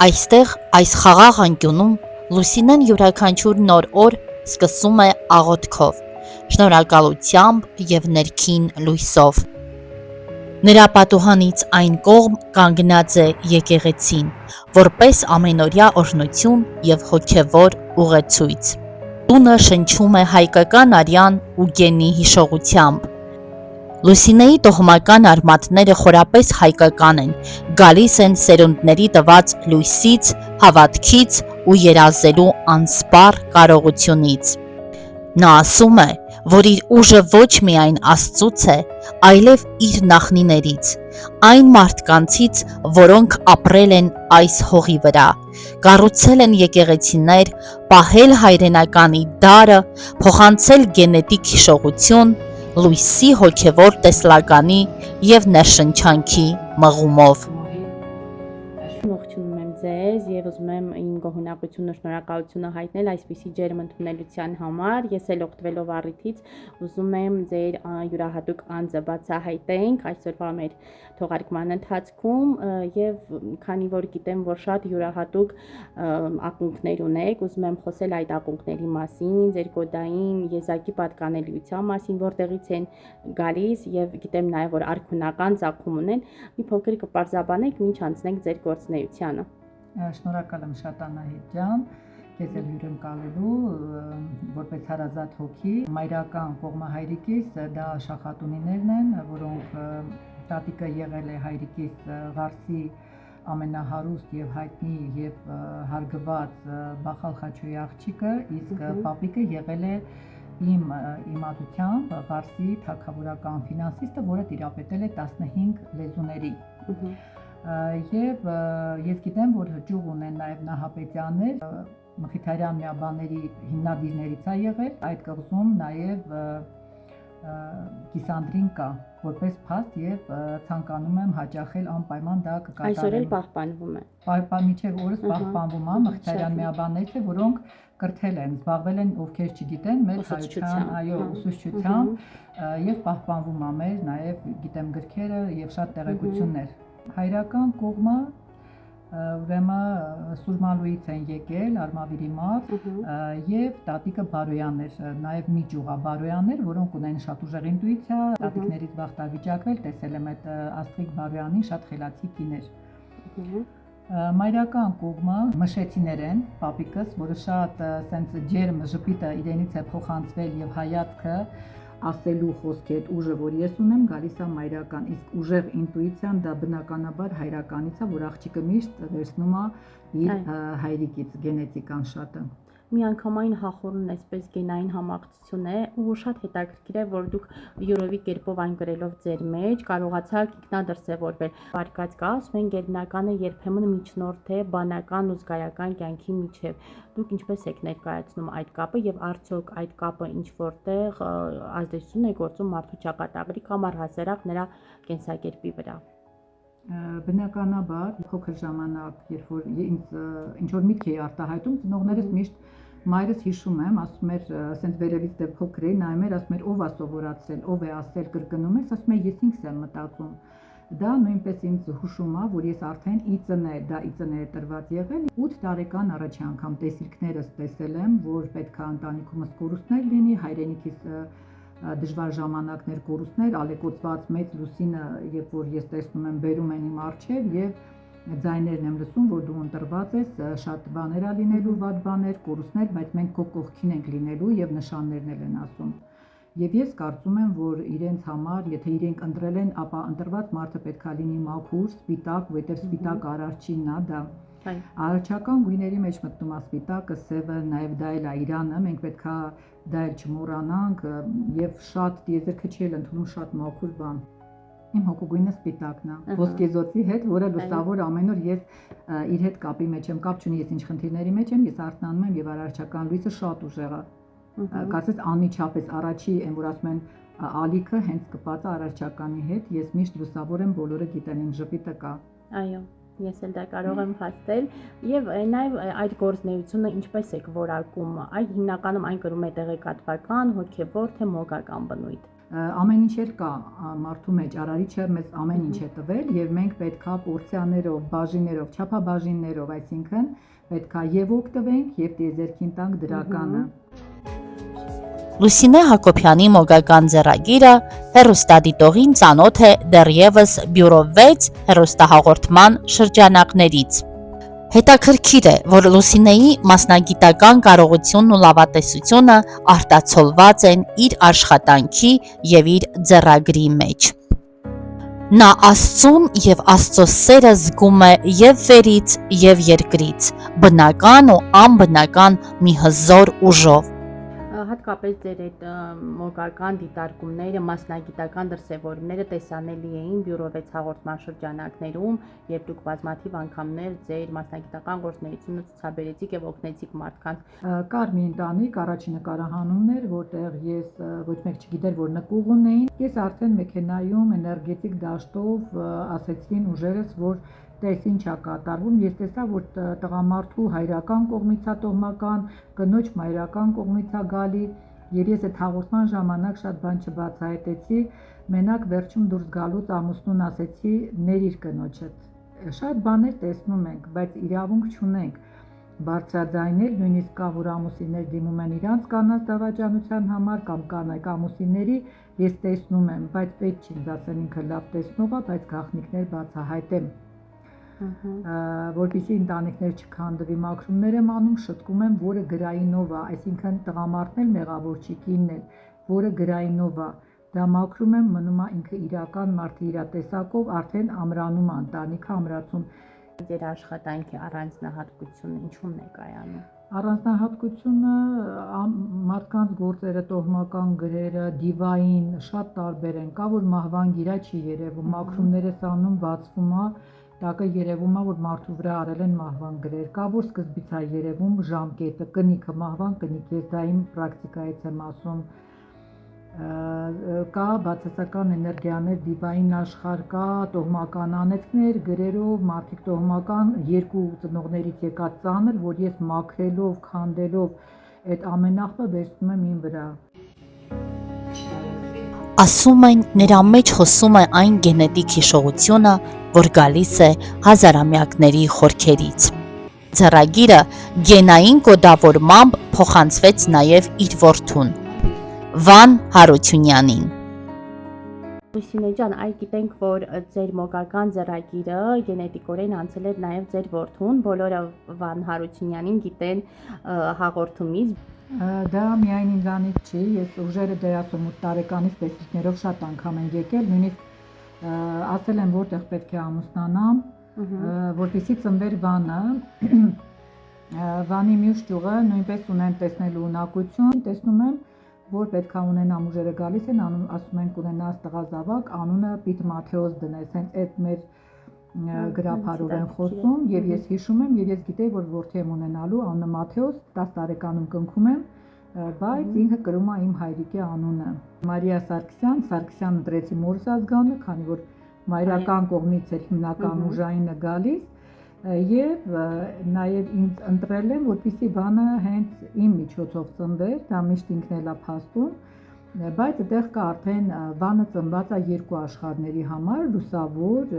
Այստեղ, այս խաղաղ անկյունում, Լուսինեն յուրաքանչյուր նոր օր սկսում է աղոթքով, շնորհակալությամբ և ներքին լույսով։ Նրա պատուհանից այն կողմ կանգնած է եկեղեցին, որպես ամենօրյա օրհնություն և հոգևոր ուղեցույց։ Տունը շնչում է հայկական արյան ու գենի հիշողությամբ։ Լուսինեի տոհմական արմատները խորապես հայկական են, գալիս են սերունդների տված լույսից, հավատքից ու երազելու անսպառ կարողությունից։ Նա ասում է, որ իր ուժը ոչ միայն Աստծուց է, այլև իր նախնիներից, այն մարդկանցից, որոնք ապրել են այս հողի վրա, կառուցել են եկեղեցիներ, պահել հայրենականի դարը, փոխանցել գենետիկ հիշողություն, լույսի հոգևոր տեսլականի և ներշնչանքի մղումով։ Ողջունում եմ ձեզ և ուզում եմ իմ գոհունակությունը, շնորհակալությունը հայտնել այսպիսի ջերմ ընդունելության համար։ Ես էլ օգտվելով առիթից ուզում եմ ձեր յուրահատուկ անձը բացահայտենք այսօրվա մեր թողարկման ընթացքում, եւ քանի որ գիտեմ, որ շատ յուրահատուկ ակունքներ ունեք, ուզում եմ խոսել այդ ակունքների մասին, ձեր կոդային եզակի պատկանելիության մասին, որտեղից են գալիս, եւ գիտեմ նաեւ, որ արքունական ծագում ունեն։ Մի փոքր կպարզաբանեք, ինչ անցնենք ձեր գործունեությանը։ Շնորհակալ եմ շատ Անահիտ ջան, քեզ էլ հյուրընկալելու, որպես հարազատ հոգի, մայրական կողմահայրիկիս դա Շախատունիներն են, որոնք տատիկը եղել է հայրիկիս Ղարսի ամենահարուստ եւ հայտնի եւ հարգված Բախալ Խաչոյի աղջիկը, իսկ պապիկը եղել է իմ իմացությամբ Ղարսի թագավորական ֆինանսիստը, որը տիրապետել է 15 լեզուների։ Եվ ես գիտեմ, որ հջուղ ունեն նաև Նահապետյաններ, Մխիթարյան միաբաների հիմնադիրներից է եղել, այդ կղզում նաև Կիսանդրին կա, որպես փաստ եւ ցանկանում եմ հաճախել անպայման դա կկատարել։ Այսօր էլ պահպանվում է։ Մինչև օրս պահպանվում է, Մխիթարյան միաբաններից է, որոնք կրթել են, զբաղվել են, ովքեր չգիտեն, մեր հայության, այո, ուսուցչությամբ եւ պահպանվում է մեր նաև գիտեմ գրքերը եւ շատ տեղեկություններ։ Հայրական կողմը ուրեմն Սուրմալուից են եկել, Արմավիրի մարդ, եւ տատիկը Բարոյան էր, նաեւ մի ջուղա Բարոյան էր, որոնք ունեն շատ ուժեղ ինտուիցիա, տատիկներից բախտավիճակվել, տեսել եմ այդ Աստղիկ Բարոյանին, շատ խելացի կին էր։ Մայրական կողմը մշեցիներ են, պապիկս, որը շատ սենց ջերմ ժպիտը իրենից է փոխանցվել եւ հայացքը ասելու խոսքի այդ ուժը, որ ես ունեմ, գալիս է մայրական, իսկ ուժեղ ինտուիցիան դա բնականաբար հայրականից է, որ աղջիկը միշտ վերցնում է իր հայրիկից, գենետիկան շատը։ Միանգամայն հախորն այսպես գենային համակցություն է ու շատ հետաքրքիր է, որ դուք յուրովի կերպով այն գրելով ձեր մեջ կարողացաք ինքնադրսևորվել։ Բարգած կա, ասում են գերբնականը երբեմն միջնորդ է բանական ու զգայական կյանքի միջև։ Դուք ինչպես եք ներկայացնում այդ կապը եւ արդյոք այդ կապը ինչ որտեղ ազդեցություն է գործում մարդու ճակատագրի կամ առհասարակ նրա կենսակերպի վրա։ Բնականաբար փոքր ժամանակ, երբ որ ինձ ինչ որ միտք էի արտահայտում, ծնողներս միշտ մայրս հիշում եմ, ասում էր, ասենց վերևից դե փոքր էի, նայում էր, ասում էր, ով է սովորացրել, ով է ասել, կրկնում ես, ասում է, ես ինքս եմ մտածում։ Դա նույնպես ինձ հուշում է, որ ես արդեն իծն է տրված եղել, 8 տարեկան առաջի անգամ տեսիլքներս տեսել եմ, որ պետք է ընտանիքումս կորուստներ լինի, հայրենիքիս դժվար ժամանակներ կորուստներ, ալեկոծված մեծ Լուսինը, երբ որ ես տեսնում եմ, բերում են իմ առջև եւ ձայներն եմ լսում, որ դու ընտրված ես, շատ բաներ ա լինելու, վատ բաներ, կորուստներ, բայց մենք քո կողքին ենք լինելու եւ նշաններն են ասում։ Եվ ես կարծում եմ, որ իրենց համար, եթե իրենք ընտրել են, ապա ընտրված մարդը պետքա լինի մաքուր, սպիտակ, որտեղ սպիտակ արարչինն է դա։ Արարչական գույների մեջ մտնում է սպիտակը, սևը, նաև դա էլ է Իրանը, մենք պետքա դա էլ չմոռանանք եւ շատ տիեզերքը չի ընդունում շատ մաքուր բան։ Իմ հոգուգույնը սպիտակն է, ոսկեզօծի հետ, որը լուսավոր ամեն օր ես իր հետ կապի մեջ եմ, կապ չունի ես ինչ խնդիրների մեջ եմ, ես արթնանում եմ եւ արարչական լույսը շատ ուժեղ է։ Կարծես անմիջապես առաջի այն որ ասում են ալիքը հենց կպած է արարչականի հետ, ես միշտ լուսավոր եմ, բոլորը գիտեն իմ ժպիտը կա։ Այո, ես էլ դա կարող եմ փաստել եւ նաեւ այդ գործունեությունը ինչպես եք որակում, այդ հիմնականում այն կրում է տեղեկատվական, հոգեվոր թե մոգական բնույթ։ ամեն ինչ էլ կա մարդու մեջ, արարիչը մեզ ամեն ինչ է տվել եւ մենք պետքա պորցիաներով, բաժիներով, չափաբաժիններով, այսինքն պետքա եւ օգտվենք եւ տիեզերքին տանք դրականը։ Լուսինե Հակոբյանի մոգական ձեռագիրը հեռուստադիտողին ծանոթ է դեռևս բյուրո 6 հեռուստահաղորդման շրջանակներից։ Հետաքրքիր է, որ Լուսինեի մասնագիտական կարողությունն ու լավատեսությունը արտացոլված են իր աշխատանքի եւ իր ձեռագրի մեջ։ Նա Աստծուն եւ Աստծո սերը զգում է եւ վերից եւ երկրից, բնական ու անբնական մի հզոր ուժով։ Հատկապես ձեր այդ մոգական դիտարկումները, մասնագիտական դրսևորումները տեսանելի էին բյուրո 6 հաղորդման շրջանակներում, եւ դուք բազմաթիվ անգամներ ձեր մասնագիտական գործունեությունը ցուցաբերեցիք եւ օգնեցիք մարդկանց։ Կար մի ընտանիք, առաջին նկարահանումն էր, որտեղ ես ոչ մեկ չգիտեր, որ նկուղ ունեին։ Ես արդեն մեքենայում էներգետիկ դաշտով ասեցին ուժերս, որ տես ինչ է կատարվում, ես տեսա, որ տղամարդու հայրական կողմից է տոհմական, կնոջ մայրական կողմից է գալի, եւ ես այդ հաղորդման ժամանակ շատ բան չբացահայտեցի, մենակ վերջում դուրս գալուց ամուսնուն ասեցի ներիր կնոջդ։ Շատ բաներ տեսնում ենք, բայց իրավունք չունենք բարձրաձայնել, նույնիսկ կա որ ամուսիններ դիմում են իրանց կանանց դավաճանության համար կամ կանայք ամուսինների, ես տեսնում եմ, բայց պետք չի ինձ ասեն ինքը լավ տեսնող է, բայց գաղտնիքներ բացահայտեմ։ Որպեսզի ընտանիքներ չքանդվի, մաքրումներ եմ անում, շտկում եմ, որը գրայինով է, այսինքն տղամարդն էլ մեղավոր չի, կինն էլ, որը գրայինով է, դա մաքրում եմ, մնում է ինքը իրական մարդի իր տեսակով, արդեն ամրանում է ընտանիքը, ամրացում։ Ձեր աշխատանքի առանձնահատկությունը ինչու՞մն է կայանում։ Առանձնահատկությունը մարդկանց գործերը, տոհմական գրերը, դիվային շատ տարբեր են, կա որ մահվան գիրա չի երևում, մաքրումներ ես անում, բացվում է, տակը երևում է, որ մարդու վրա արել են մահվան գրեր, կա որ սկզբից է երևում ժամկետը, կնիքը, մահվան կնիկ, ես դա իմ պրակտիկայից եմ ասում, կա բացասական էներգիաներ, դիվային աշխարհ, կա տոհմական անեծքներ, գրերով, մարդիկ տոհմական երկու ծնողներից եկած ծանր, որ ես մաքրելով, քանդելով այդ ամեն աղբը վերցնում եմ իմ վրա։ Ասում են, նրա մեջ հոսում է այն գենետիկ հիշողությունը, որ գալիս է հազարամյակների խորքերից։ Ձեռագիրը գենային կոդավորմամբ փոխանցվեց նաև իր որդուն՝ Վան Հարությունյանին։ Լուսինե ջան, այ գիտենք, որ ձեր մոգական ձեռագիրը գենետիկորեն անցել է նաև ձեր որդուն, բոլորը Վան Հարությունյանին գիտեն հաղորդումից։ Դա միայն ինձանից չի, ես ուժերը դերասում 8 տարեկանից տեսիքներով շատ անգամ են եկել, նույնիսկ ասել եմ որտեղ պետք է ամուսնանամ, որպեսզի ծնվեր Վանը, Վանի մյուս ճյուղը նույնպես ունեն տեսնելու ունակություն, տեսնում եմ, որ պետք է ունենամ ուժերը գալիս են, ասում են կունենաս տղա զավակ, անունը Պիտ Մաթեոս դնես, հենց այդ մեր գրափարով են խոսում եւ ես հիշում եմ եւ ես գիտեի որ որդի եմ ունենալու անունը Մաթեոս 10 տարեկանում կնքում եմ բայց ինքը կրում է իմ հայրիկի անունը Մարիա Սարգսյան ընտրեցի մորս ազգանունը քանի որ մայրական կողմից էր հիմնական ուժայինը գալիս եւ նաեւ ինձ ընտրել են որպեսզի Վանը հենց իմ միջոցով ծնվեր դա միշտ ինքն էլ է փաստում բայց այդտեղ կա արդեն Վանը ծնված է երկու աշխարհների համար լուսավոր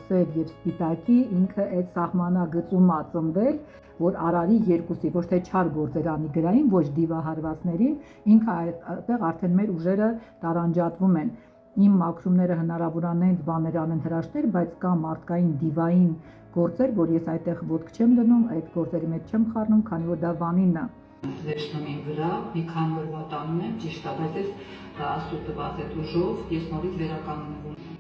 սև եւ սպիտակի ինքը այդ սահմանագծում է ծնվել որ արարի երկուսի ոչ թե չար գործեր անի գրային ոչ դիվահարվածներին ինքը այդտեղ արդեն մեր ուժերը տարանջատվում են իմ մաքրումները հնարավոր անենց բաներ անեն հրաշներ բայց կա մարդկային դիվային գործեր որ ես այդտեղ ոտք չեմ դնում այդ գործերի մեջ չեմ խառնում քանի որ դա Վանինն է Վերջնում եմ վրա, մի քանի օրվա տանում եմ, ճիշտ է, բայց ես Աստծո տված այդ ուժով ես նորից վերականգնվում եմ։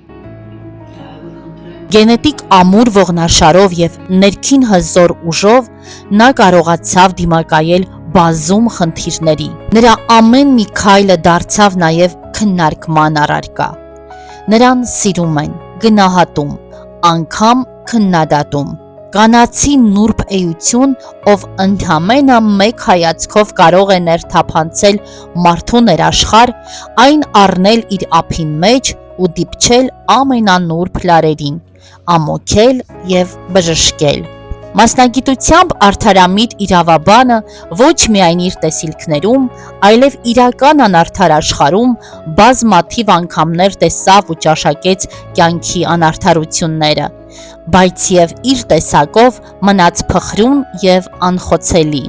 Գենետիկ ամուր ողնաշարով եւ ներքին հզոր ուժով նա կարողացավ դիմակայել բազում խնդիրների։ Նրա ամեն մի քայլը դարձավ նաեւ քննարկման առարկա։ Նրան սիրում են, գնահատում, անգամ քննադատում։ Կանացի նուրբ էություն, ով ընդամենը մեկ հայացքով կարող է ներթափանցել մարդու ներաշխար, այն առնել իր ափին մեջ ու դիպչել ամենանուրբ լարերին, ամոքել եւ բժշկել։ Մասնագիտությամբ արդարամիտ իրավաբանը ոչ միայն իր տեսիլքներում, այլև իրական անարդար աշխարհում բազմաթիվ անգամներ տեսավ ու ճաշակեց կյանքի անարդարությունները, բայց և իր տեսակով մնաց փխրուն և անխոցելի։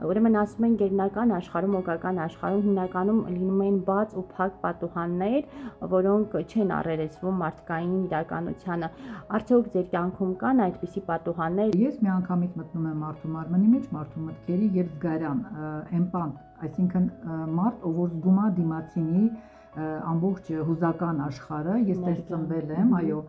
Ուրեմն ասում են գերնական աշխարհում, օգական աշխարհում հիմնականում լինում են բաց ու փակ պատուհաններ, որոնք չեն առերեսվում մարդկային իրականությանը։ Արդյոք ձեր կյանքում կան այդպիսի պատուհաններ։ Ես միանգամից մտնում եմ մարդու մարմնի մեջ, մարդու մտքերի եւ զգարան, էմպանտ, այսինքն մարդ, ով որ զգում է դիմացինի ամբողջ հուզական աշխարհը, ես դες ծնվել եմ, այո,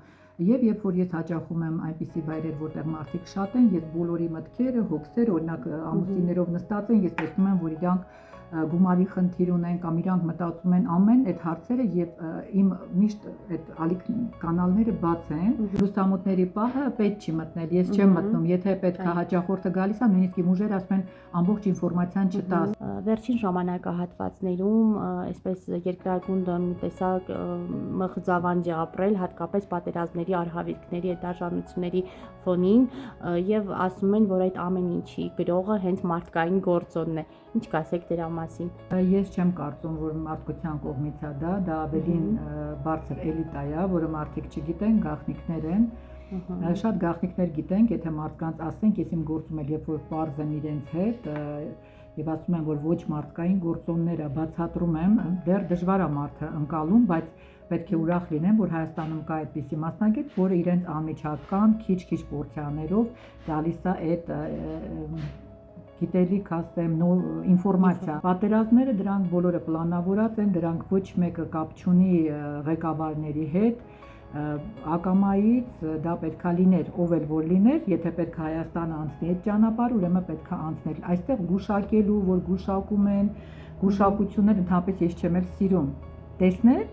եւ երբ որ ես հաճախում եմ այնպիսի վայրեր, որտեղ մարդիկ շատ են, ես բոլորի մտքերը, հոգսերը, օրինակ ամուսիններով նստած են, ես տեսնում եմ, որ իրանք գումարի խնդիր ունեն կամ իրանք մտածում են ամեն այդ հարցերը եւ իմ միշտ այդ ալիք կանալները բաց են։ Լուսամուտների պահը պետք չի մտնել, ես չեմ մտնում, եթե պետքա հաճախորդը գալիս է, նույնիսկ իմ ուժերը ասում են ամբողջ ինֆորմացիան չտաս։ Վերջին ժամանակահատվածներում այսպես երկրագունդը մի տեսակ մղձավանջ է ապրել, հատկապես պատերազմների, արհավիրքների, դաշնությունների ֆոնին եւ ասում են, որ այդ ամեն ինչի գրողը հենց մարդկային գործոնն է։ Ինչ կասեք դրա մասին։ Ես չեմ կարծում, որ մարդկության կողմից է դա ավելին բարձր էլիտա է, որը մարդիկ չգիտեն, գաղտնիքներ են։ Շատ գաղտնիքներ գիտենք, եթե մարդկանց ասենք, ես իմ գործում եմ, երբ որ պարզ եմ իրենց հետ եւ ասում եմ, որ ոչ մարդկային գործոնները բացատրում եմ, դեռ դժվար է մարդը ընկալում, բայց պետք է ուրախ լինեմ, որ Հայաստանում կա այդպիսի մասնագետ, որը իրենց անմիջական քիչ-քիչ պորցիաներով տալիս է այդ գիտելիք, ասեմ, ինֆորմացիա։ Պատերազմները դրանք բոլորը պլանավորած են, դրանք ոչ մեկը կապ չունի ղեկավարների հետ, ակամայից դա պետքա լիներ, ով էլ որ լիներ, եթե պետքա Հայաստանը անցնի այդ ճանապարհը, ուրեմն պետքա անցնել։ Այստեղ գուշակելու, որ գուշակում են, գուշակությունները ընդհանրապես ես չեմ էլ սիրում տեսնել,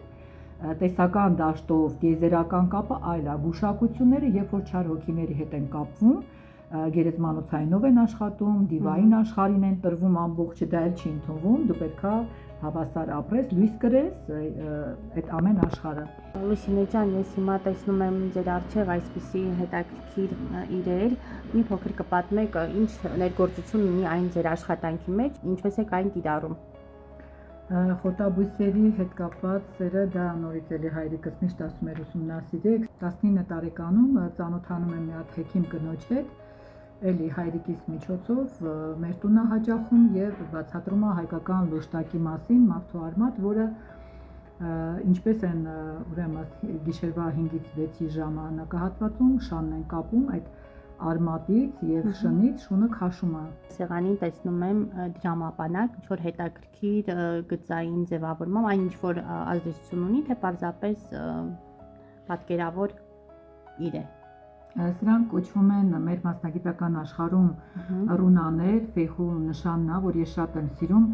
տեսական դաշտով, տիեզերական կապը այլ է, գուշակությունները, երբ որ չար հոգիների հետ են կապվում, գերեզմանոցայինով են աշխատում, դիվային աշխարհին են տրվում ամբողջը, դա էլ չի ընդունվում, դու պետքա հավասար ապրես, լույս կրես այդ ամեն աշխարհը։ Լուսինե ջան, ես հիմա տեսնում եմ ձեր առջև այսպիսի հետաքրքիր իրեր, մի փոքր կպատմեք, ինչ ներգործություն ունի այն ձեր աշխատանքի մեջ, ինչպես եք այն կիրառում։ Խոտաբույսերի հետ կապված սերը դա նորից էլի հայրիկս միշտ ասում էր ուսումնասիրեք, 19 տարեկանում ծանոթանում եմ մի հատ հեքիմ կնոջ հետ, էլի հայրիկիս միջոցով մեր տունը հաճախում եւ բացատրում է հայկական լոշտակի մասին, մարդու արմատ, որը ինչպես են ուրեմն գիշերվա 5-ից 6-ի ժամանակահատվածում շանն են կապում այդ արմատից եւ շնից շունը քաշում է։ Սեղանին տեսնում եմ դրամապանակ, ինչ որ հետաքրքիր գծային ձևավորմամբ, այն ինչ որ ազդեցություն ունի, թե պարզապես պատկերավոր իր է։ Սրանք կոչվում են մեր մասնագիտական աշխարհում ռունաներ, ֆեյխու նշանն է, որ ես շատ եմ սիրում,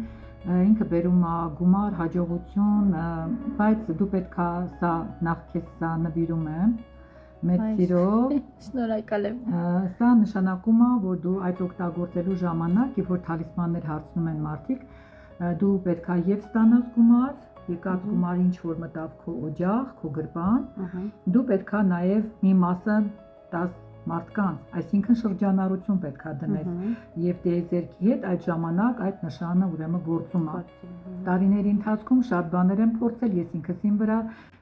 ինքը բերում է գումար, հաջողություն, բայց դու պետքա սա նախ քեզ սա նվիրում եմ մեծ սիրով։ Շնորհակալ եմ։ Սա նշանակում է, որ դու այդ օգտագործելու ժամանակ, երբ որ թալիսմաններ հարցնում են մարդիկ, դու պետքա եւ ստանաս գումար, եկած գումարը ինչ որ մտավ քո օջախ, քո գրպան, դու պետքա նաեւ մի մասը տաս մարդկանց, այսինքն շրջանառություն պետքա դնես եւ դեզերքի հետ այդ ժամանակ այդ նշանը ուրեմն գործում է։ Տարիների ընթացքում շատ բաներ եմ փորձել, ես ինքս իմ վրա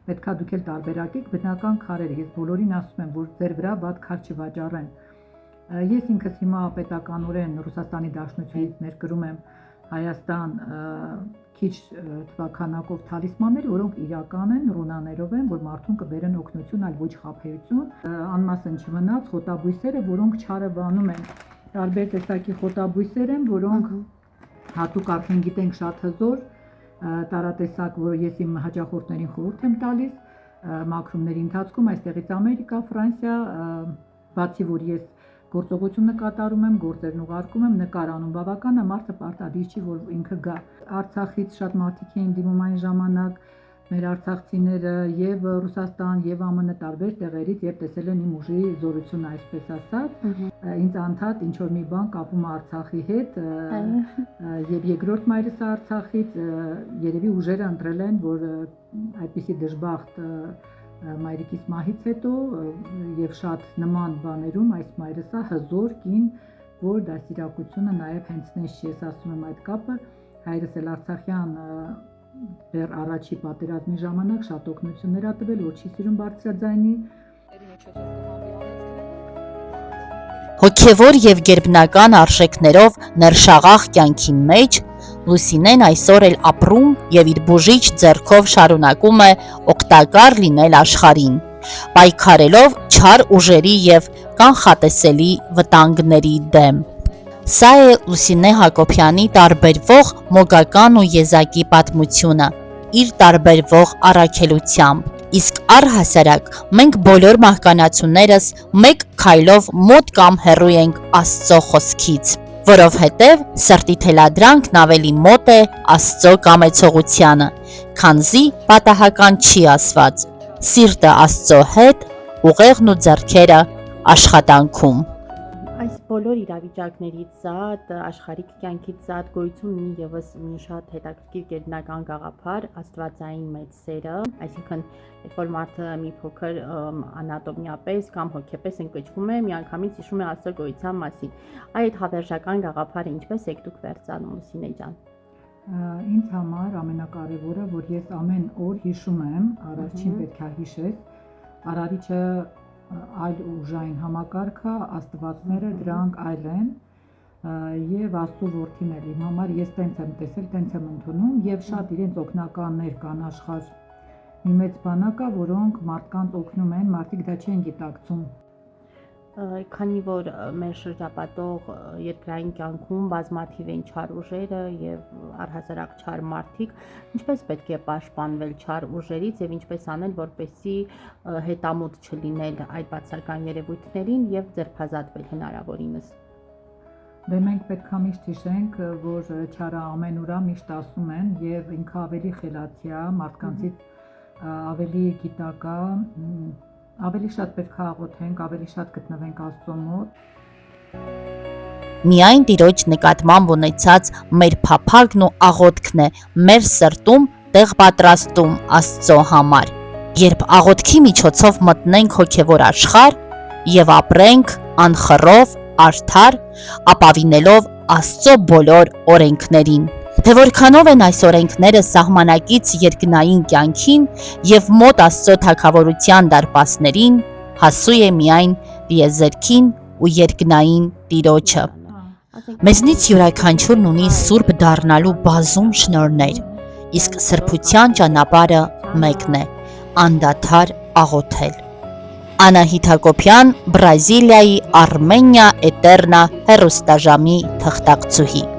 պետքա դուք էլ տարբերակեք բնական քարերը, ես բոլորին ասում եմ, որ ձեր վրա վատ քար չվաճառեն։ Ես ինքս հիմա պետականորեն Ռուսաստանի Դաշնությունից ներկրում եմ Հայաստան քիչ թվականակով թալիսմաններ, որոնք իրական են, ռունաներով են, որ մարդուն կբերեն օգնություն, այլ ոչ խաբեություն, անմասն չմնաց խոտաբույսերը, որոնք չարը վանում են, տարբեր տեսակի խոտաբույսեր են, որոնք հատուկ արդեն գիտենք շատ հզոր, տարատեսակ, որ ես իմ հաճախորդներին խորհուրդ եմ տալիս, մաքրումների ընթացքում այստեղից Ամերիկա, Ֆրանսիա, բացի որ ես գործողությունը կատարում եմ, գործերն ուղարկում եմ, նկարանում բավական է, մարդը պարտադիր չի, որ ինքը գա։ Արցախից շատ մարդիկ էին դիմում այն ժամանակ, մեր արցախցիները եւ Ռուսաստան եւ ԱՄՆ տարբեր տեղերից եւ տեսել են իմ ուժի զորությունը, այսպես ասած, ինձ անդադ ինչ որ մի բան կապում Արցախի հետ, եւ երկրորդ մայրս Արցախից, երևի ուժերը ընտրել են, որ այդպիսի դժբախտ մայրիկից մահից հետո եւ շատ նման բաներում այս մայրս է հզոր կին, որ դաստիարակությունը նաեւ հենց նես չի, ես ասում եմ այդ կապը, հայրս էլ Արցախյան դեռ առաջի պատերազմի ժամանակ շատ օգնություններ ա տվել, որ չի սիրում բարձրաձայնի։ Հոգևոր եւ գերբնական արժեքներով ներշաղաղ կյանքի մեջ Լուսինեն այսօր էլ ապրում եւ իր բուժիչ ձեռքով շարունակում է օգտակար լինել աշխարհին, պայքարելով չար ուժերի եւ կանխատեսելի վտանգների դեմ։ Սա է Լուսինե Հակոբյանի տարբերվող մոգական ու եզակի պատմությունը, իր տարբերվող առաքելությամբ։ Իսկ առհասարակ մենք բոլոր մահկանացուներս մեկ քայլով մոտ կամ հեռու ենք Աստծո խոսքից, որովհետև սրտի թելադրանքն ավելի մոտ է Աստծո կամեցողությանը, քանզի պատահական չի ասված. սիրտը Աստծո հետ, ուղեղն ու ձեռքերը աշխատանքում։ Այս բոլոր իրավիճակներից զատ, աշխարհիկ կյանքից զատ գոյություն ունի եւս մի շատ հետաքրքիր գերբնական գաղափար, աստվածային մեծ սերը, այսինքն երբ որ մարդը մի փոքր անատոմիապես կամ հոգեպես ընկճվում է, միանգամից հիշում է Աստծո գոյության մասին։ Այդ հավերժական գաղափարը ինչպես եք դուք վերցնում, Լուսինե ջան։ Ինձ համար ամենակարևորը, որ ես ամեն օր հիշում եմ, առաջին պետք է հիշես, Արարիչը այլ ուժային համակարգը, աստվածները դրանք այլ են եւ Աստծո որդին էլ իմ համար ես տենց եմ տեսել, տենց եմ ընդունում եւ շատ իրենց օգնականներ կան աշխարհ մի մեծ բանակա, որոնք մարդկանց օգնում են, մարդիկ դա չեն գիտակցում։ Քանի որ մեր շրջապատող երկրային կյանքում բազմաթիվ են չար ուժերը եւ առհասարակ չար մարդիկ, ինչպես պետք է պաշտպանվել չար ուժերից եւ ինչպես անել, որպեսզի հետամուտ չլինել այդ բացական երևույթներին եւ ձերբազատվել հնարավորինս։ Դե մենք պետք է միշտ հիշենք, որ չարը ամեն ուրա միշտ ասում են եւ ինքը ավելի խելացի է, մարդկանցից ավելի գիտակա, ավելի շատ պետք է աղոթենք, ավելի շատ գտնվենք Աստծո մոտ։ Միայն Տիրոջ նկատմամբ ունեցած մեր փափագն ու աղոթքն է մեր սրտում տեղ պատրաստում Աստծո համար։ Երբ աղոթքի միջոցով մտնենք հոգևոր աշխարհ եւ ապրենք անխռով, արդար, ապավինելով Աստծո բոլոր օրենքներին։ Թե որքանով են այս օրենքները սահմանակից երկնային կյանքին եւ մոտ Աստծո թագավորության դարպասներին, հասու է միայն տիեզերքին ու երկնային Տիրոջը։ Մեզնից յուրաքանչյուրն ունի սուրբ դառնալու բազում շնորհներ, իսկ սրբության ճանապարհը մեկն է՝ անդադար աղոթել։ Անահիտ Հակոբյան, Բրազիլիայի Armenia Eterna հեռուստաժամի թղթակցուհի։